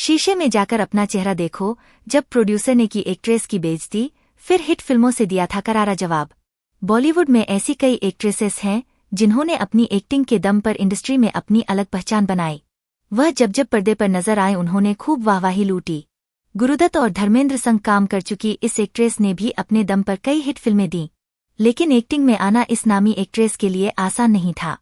शीशे में जाकर अपना चेहरा देखो, जब प्रोड्यूसर ने की एक्ट्रेस की बेइज्जती, फिर हिट फिल्मों से दिया था करारा जवाब। बॉलीवुड में ऐसी कई एक्ट्रेसेस हैं जिन्होंने अपनी एक्टिंग के दम पर इंडस्ट्री में अपनी अलग पहचान बनाई। वह जब जब पर्दे पर नजर आए उन्होंने खूब वाहवाही लूटी। गुरुदत्त और धर्मेंद्र संग काम कर चुकी इस एक्ट्रेस ने भी अपने दम पर कई हिट फिल्में दी, लेकिन एक्टिंग में आना इस नामी एक्ट्रेस के लिए आसान नहीं था।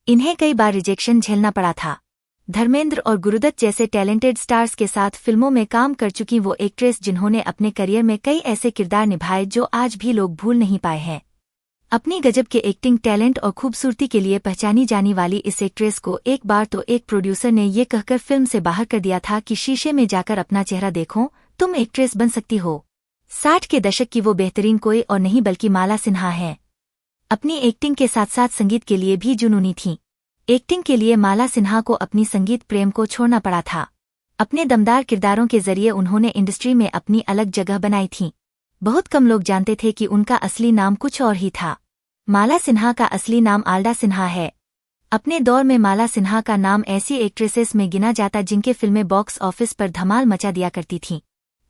इन्हें कई बार रिजेक्शन झेलना पड़ा था। धर्मेंद्र और गुरुदत्त जैसे टैलेंटेड स्टार्स के साथ फिल्मों में काम कर चुकी वो एक्ट्रेस जिन्होंने अपने करियर में कई ऐसे किरदार निभाए जो आज भी लोग भूल नहीं पाए हैं। अपनी गजब के एक्टिंग टैलेंट और खूबसूरती के लिए पहचानी जाने वाली इस एक्ट्रेस को एक बार तो एक प्रोड्यूसर ने ये कहकर फिल्म से बाहर कर दिया था कि शीशे में जाकर अपना चेहरा देखो, तुम एक्ट्रेस बन सकती हो। 60 के दशक की वो बेहतरीन कोई और नहीं बल्कि माला सिन्हा है। अपनी एक्टिंग के साथ साथ संगीत के लिए भी जुनूनी थीं। एक्टिंग के लिए माला सिन्हा को अपनी संगीत प्रेम को छोड़ना पड़ा था। अपने दमदार किरदारों के जरिए उन्होंने इंडस्ट्री में अपनी अलग जगह बनाई थी। बहुत कम लोग जानते थे कि उनका असली नाम कुछ और ही था। माला सिन्हा का असली नाम आल्डा सिन्हा है। अपने दौर में माला सिन्हा का नाम ऐसी एक्ट्रेसेस में गिना जाता जिनके फिल्में बॉक्स ऑफिस पर धमाल मचा दिया करती थीं।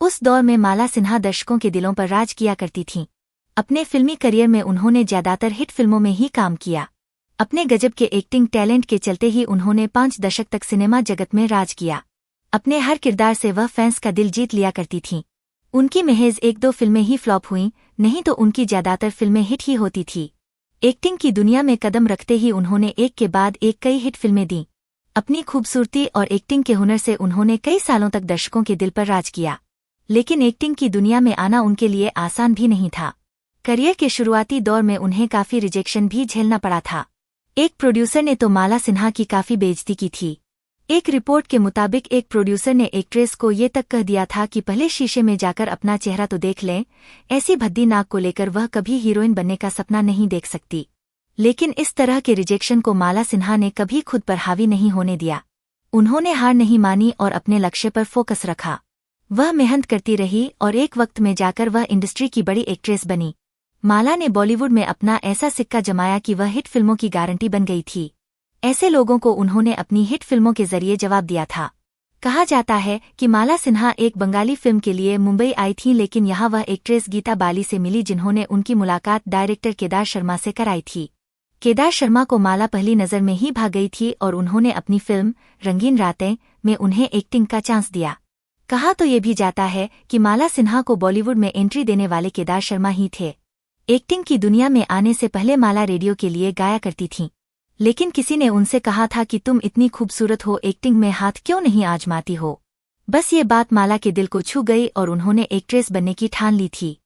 उस दौर में माला सिन्हा दर्शकों के दिलों पर राज किया करती थीं। अपने फिल्मी करियर में उन्होंने ज्यादातर हिट फिल्मों में ही काम किया। अपने गजब के एक्टिंग टैलेंट के चलते ही उन्होंने 5 दशक तक सिनेमा जगत में राज किया। अपने हर किरदार से वह फैंस का दिल जीत लिया करती थीं। उनकी महज 1-2 फिल्में ही फ्लॉप हुईं, नहीं तो उनकी ज्यादातर फिल्में हिट ही होती थी। एक्टिंग की दुनिया में कदम रखते ही उन्होंने एक के बाद एक कई हिट फिल्में दी। अपनी खूबसूरती और एक्टिंग के हुनर से उन्होंने कई सालों तक दर्शकों के दिल पर राज किया। लेकिन एक्टिंग की दुनिया में आना उनके लिए आसान भी नहीं था। करियर के शुरुआती दौर में उन्हें काफी रिजेक्शन भी झेलना पड़ा था। एक प्रोड्यूसर ने तो माला सिन्हा की काफी बेइज्जती की थी। एक रिपोर्ट के मुताबिक एक प्रोड्यूसर ने एक्ट्रेस को ये तक कह दिया था कि पहले शीशे में जाकर अपना चेहरा तो देख लें, ऐसी भद्दी नाक को लेकर वह कभी हीरोइन बनने का सपना नहीं देख सकती। लेकिन इस तरह के रिजेक्शन को माला सिन्हा ने कभी खुद पर हावी नहीं होने दिया। उन्होंने हार नहीं मानी और अपने लक्ष्य पर फोकस रखा। वह मेहनत करती रही और एक वक्त में जाकर वह इंडस्ट्री की बड़ी एक्ट्रेस बनी। माला ने बॉलीवुड में अपना ऐसा सिक्का जमाया कि वह हिट फिल्मों की गारंटी बन गई थी। ऐसे लोगों को उन्होंने अपनी हिट फिल्मों के जरिए जवाब दिया था। कहा जाता है कि माला सिन्हा एक बंगाली फिल्म के लिए मुंबई आई थीं, लेकिन यहाँ वह एक्ट्रेस गीता बाली से मिली जिन्होंने उनकी मुलाकात डायरेक्टर केदार शर्मा से कराई थी। केदार शर्मा को माला पहली नज़र में ही भा गई थी और उन्होंने अपनी फिल्म रंगीन रातें में उन्हें एक्टिंग का चांस दिया। कहा तो ये भी जाता है कि माला सिन्हा को बॉलीवुड में एंट्री देने वाले केदार शर्मा ही थे। एक्टिंग की दुनिया में आने से पहले माला रेडियो के लिए गाया करती थीं, लेकिन किसी ने उनसे कहा था कि तुम इतनी खूबसूरत हो, एक्टिंग में हाथ क्यों नहीं आजमाती हो। बस ये बात माला के दिल को छू गई और उन्होंने एक्ट्रेस बनने की ठान ली थी।